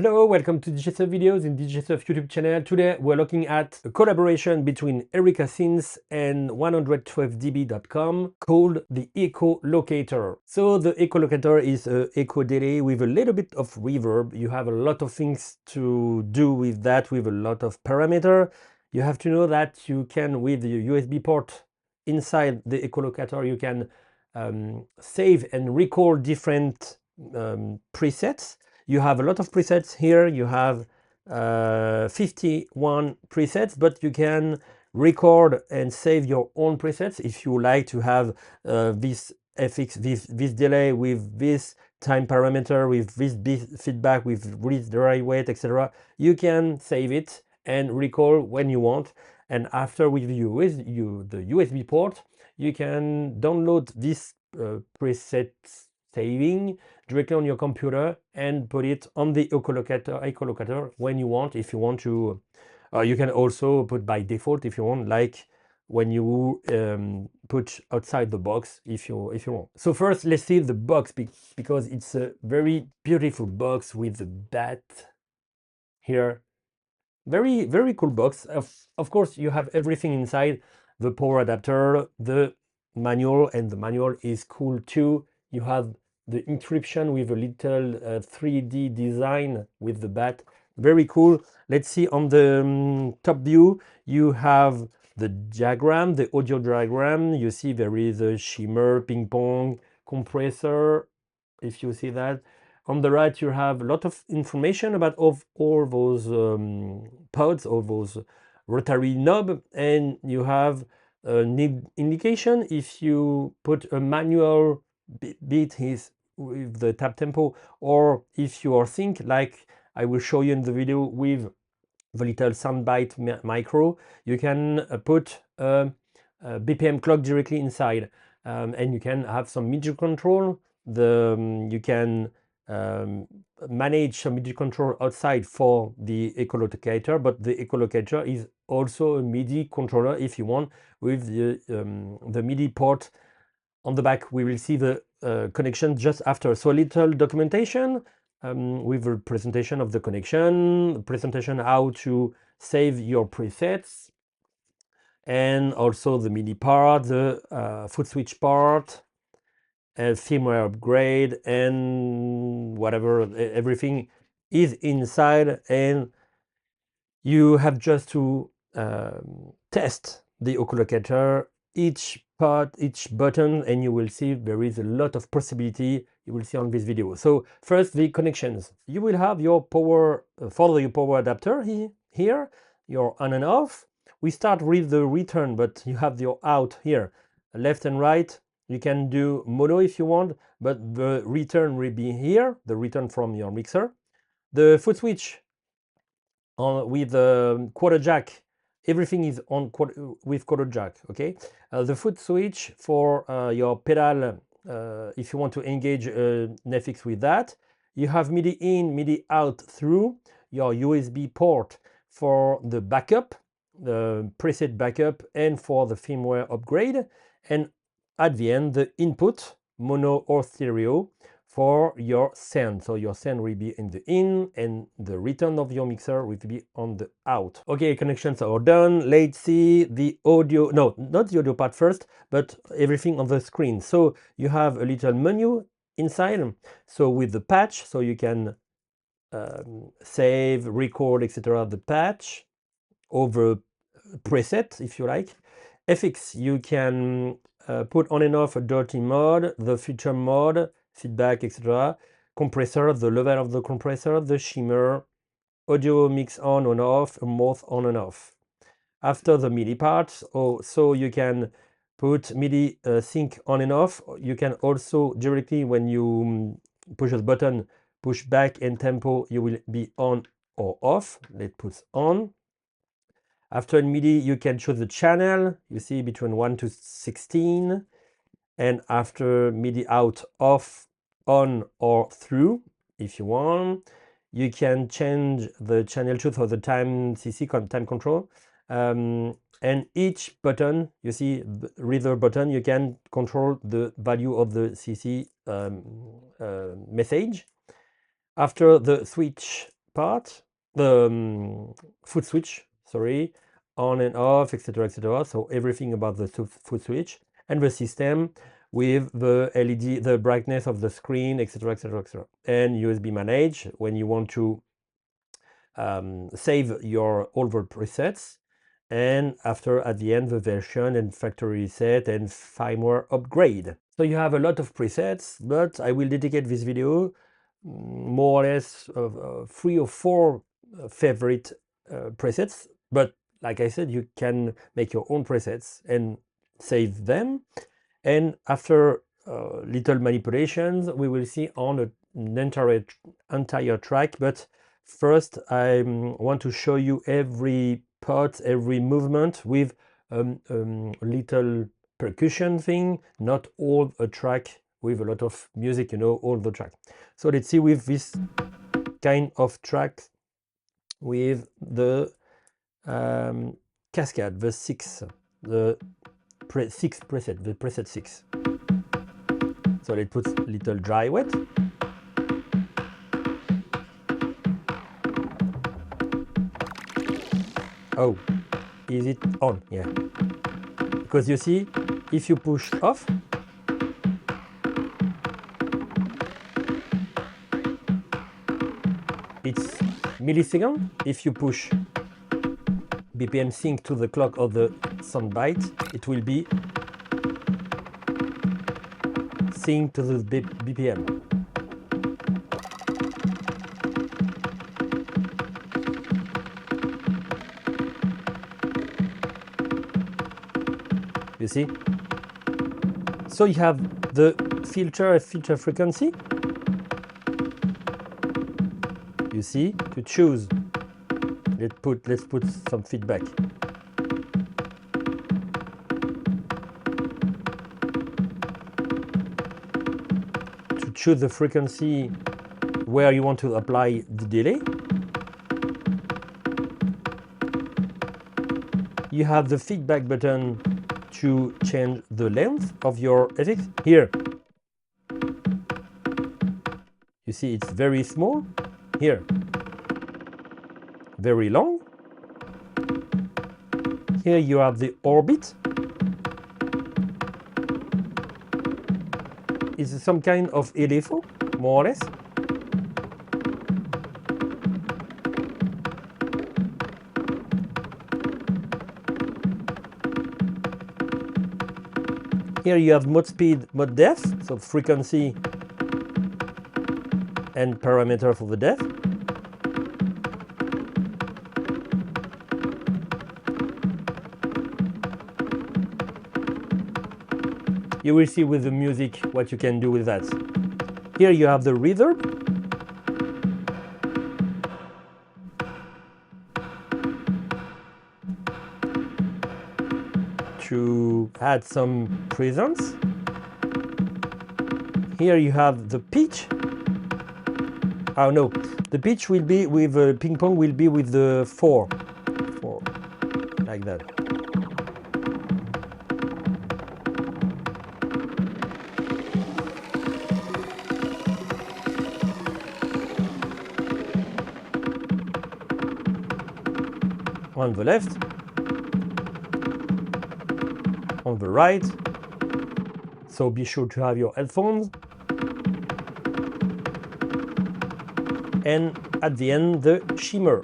Hello, welcome to DJSF videos in DJSF YouTube channel. Today we're looking at a collaboration between Erika Synths and 112db.com called the Echolocator. So the Echolocator is an echo delay with a little bit of reverb. You have a lot of things to do with that, with a lot of parameter. You have to know that you can, with the USB port inside the Echolocator, you can save and record different presets. You have a lot of presets here. You have 51 presets, but you can record and save your own presets if you like to have this FX, this delay with this time parameter, with this feedback, with this dry weight, etc. You can save it and record when you want. And after with the USB port, you can download this preset saving directly on your computer and put it on the Echolocator when you want. If you want to, you can also put by default if you want, like when you put outside the box if you want. So first, let's see the box because it's a very beautiful box with the bat here. Very cool box. Of course, you have everything inside: the power adapter, the manual, and the manual is cool too. You have the encryption with a little 3D design with the bat. Very cool. Let's see on the top view. You have the diagram, the audio diagram. You see there is a shimmer, ping pong, compressor, if you see that. On the right, you have a lot of information about all those pods, all those rotary knob, and you have an indication if you put a manual beat with the tap tempo, or if you are sync, like I will show you in the video with the little soundbite micro, you can put a BPM clock directly inside, and you can have some MIDI control. You can manage some MIDI control outside for the Echolocator, but the Echolocator is also a MIDI controller if you want, with the MIDI port on the back. We will see the connection just after. So a little documentation with a presentation of the connection, presentation how to save your presets, and also the MIDI part, the foot switch part, and firmware upgrade, and whatever, everything is inside, and you have just to test the Echolocator, each part, each button, and you will see there is a lot of possibility you will see on this video. So first, the connections. You will have your power, follow your power adapter here, your on and off. We start with the return, but you have your out here, left and right. You can do mono if you want, but the return will be here, the return from your mixer. The foot switch with the quarter jack, everything is on with quarter jack, okay? The foot switch for your pedal, if you want to engage an FX with that. You have MIDI in, MIDI out through your USB port for the backup, the preset backup, and for the firmware upgrade. And at the end, the input, mono or stereo, for your send. So your send will be in the in, and the return of your mixer will be on the out. Okay, connections are done. Let's see the audio. No, not the audio part first, but everything on the screen. So you have a little menu inside. So with the patch, so you can save, record, etc. the patch over preset if you like. FX, you can put on and off a dirty mode, the filter mode, feedback, etc. Compressor, the level of the compressor, the shimmer, audio mix on and off, mouth on and off. After the MIDI part, so you can put MIDI sync on and off. You can also directly, when you push the button, push back and tempo, you will be on or off. Let's put on. After MIDI, you can choose the channel, you see, between 1 to 16. And after MIDI out, off, on, or through, if you want. You can change the channel choose for the time CC, time control. And each button, you see, reader button, you can control the value of the CC message. After the switch part, the foot switch, sorry, on and off, etc., etc. So everything about the foot switch, and the system with the LED, the brightness of the screen, etc., etc., etc. And USB manage when you want to save your older presets, and after at the end the version and factory reset and firmware upgrade. So you have a lot of presets, but I will dedicate this video more or less of 3 or 4 favorite presets. But like I said, you can make your own presets and save them. And after little manipulations, we will see on an entire track. But first, I want to show you every part, every movement with little percussion thing, not all a track with a lot of music, you know, all the track. So let's see with this kind of track with the cascade, the 6, the 6 preset, the preset 6. So let's put little dry wet. Oh, is it on? Yeah. Because you see, if you push off, it's millisecond. If you push BPM sync to the clock of the sound bite, it will be sync to the BPM. You see? So you have the filter frequency. You see, to choose. Let's put some feedback. To choose the frequency where you want to apply the delay. You have the feedback button to change the length of your effects. Here, you see it's very small. Here, very long. Here you have the orbit. It's some kind of LFO, more or less. Here you have mode speed, mode depth, so frequency and parameter for the depth. You will see with the music what you can do with that. Here you have the reverb. To add some presence. Here you have the pitch. Oh no, the pitch will be with ping pong will be with the 4, like that. On the left, on the right, so be sure to have your headphones, and at the end the shimmer.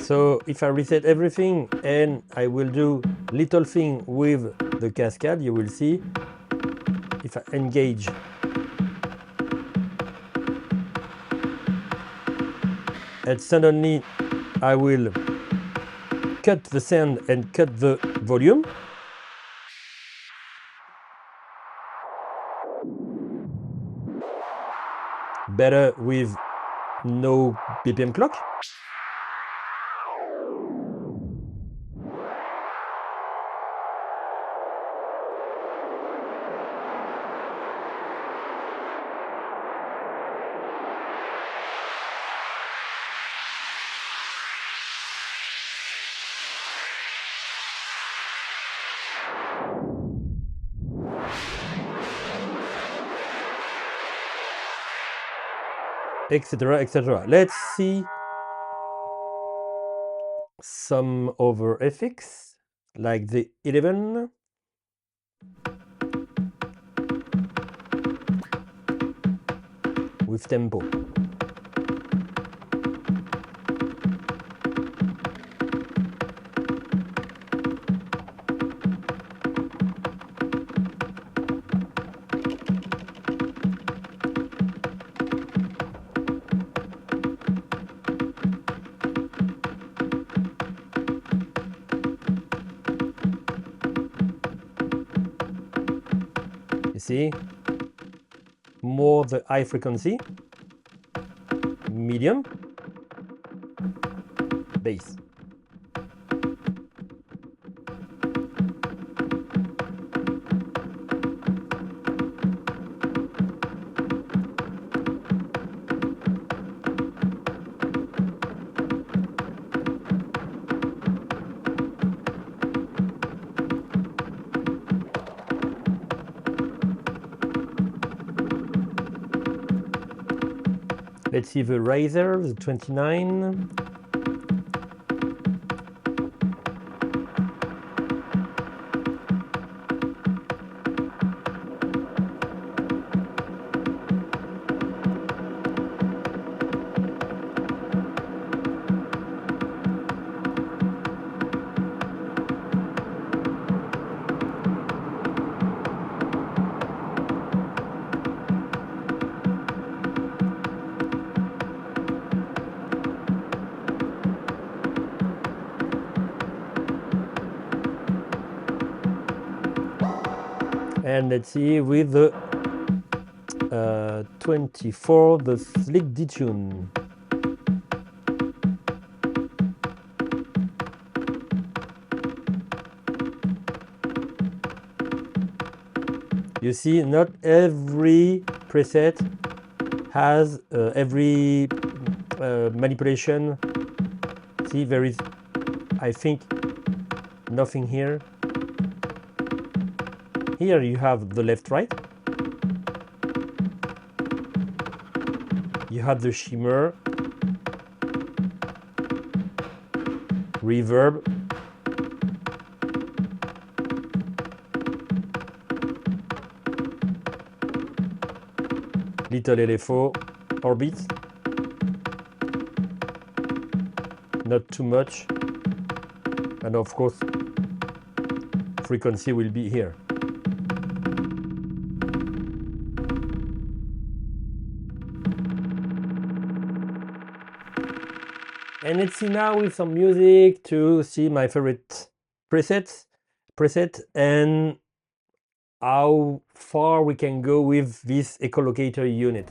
So if I reset everything and I will do little thing with the cascade, you will see if I engage and suddenly I will cut the sound and cut the volume. Better with no BPM clock. etc., etc. Let's see some other effects like the 11 with tempo. You see, more the high frequency, medium, bass. Let's see the Razor, the 29. And let's see with the 24, the slick detune. You see, not every preset has every manipulation. See, there is, I think, nothing here. Here you have the left-right. You have the shimmer, reverb, little LFO, orbit, not too much, and of course frequency will be here. And let's see now with some music to see my favorite preset and how far we can go with this echolocator unit.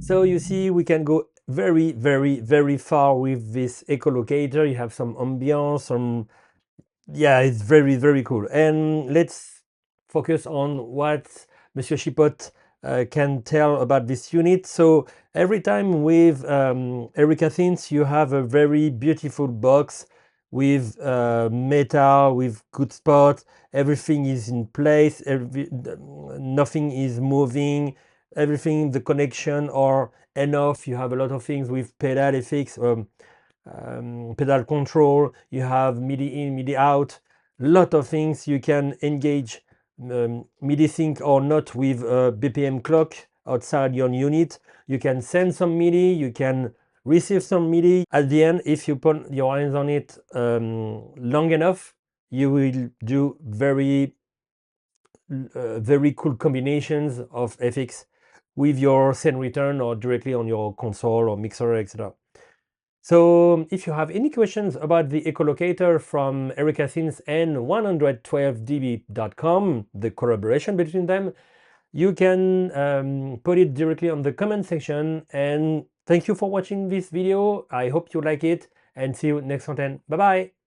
So you see, we can go very, very, very far with this echolocator. You have some ambience, some, yeah, it's very, very cool. And let's focus on what Monsieur Chipote can tell about this unit. So every time with Ecran Synths, you have a very beautiful box with metal, with good spot. Everything is in place. Nothing is moving. Everything, the connection are enough. You have a lot of things with pedal effects, pedal control. You have MIDI in, MIDI out. Lot of things you can engage MIDI sync or not with a BPM clock outside your unit. You can send some MIDI. You can receive some MIDI. At the end, if you put your hands on it long enough, you will do very cool combinations of effects with your send return or directly on your console or mixer, etc. So if you have any questions about the echolocator from Ecran Synths and 112db.com, the collaboration between them, you can put it directly on the comment section. And thank you for watching this video. I hope you like it and see you next content. Bye bye.